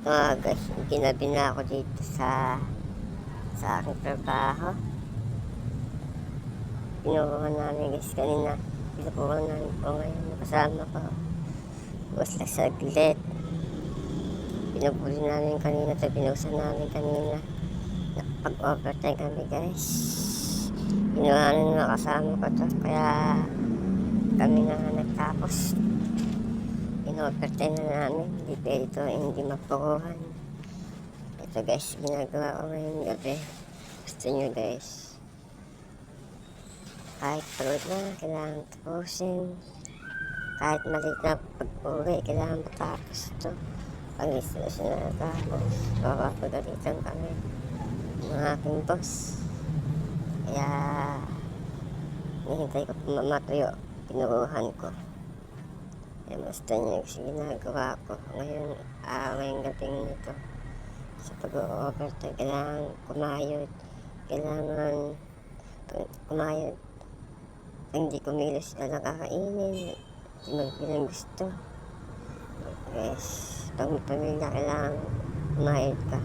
Guys, ginabi na ako dito sa aking trabaho. Pinukuha namin guys kanina. Pinukuha namin po ngayon. Kasama ko. Bukas lang saglit. Pinupuli namin kanina. Ito pinusan namin kanina. Nakapag-overtime kami guys. Pinuhanan na kasama ko to. Kaya kami na nagtapos. In-overtime na namin. Hindi pwede ito, hindi mapukuhan. Ito guys, ginagawa ko ngayong gabi. Gusto nyo guys. Kahit pagod na, kailangan tapusin. Kahit maliit na pag-uwi, kailangan matapos ito. Pag gusto na natapos, mapapagalitan kami ng aking boss. Kaya nihintay ko matuyo, pinukuhan ko. Kaya basta niya kasi ginagawa ko ngayong gating nito. Sa pag-overtime, kailangan kumayod. Kailangan kumayod. Hindi kumilos na nakakainin. Hindi magbilang gusto. Yes, pag may pamilya, kailangan kumayod ka.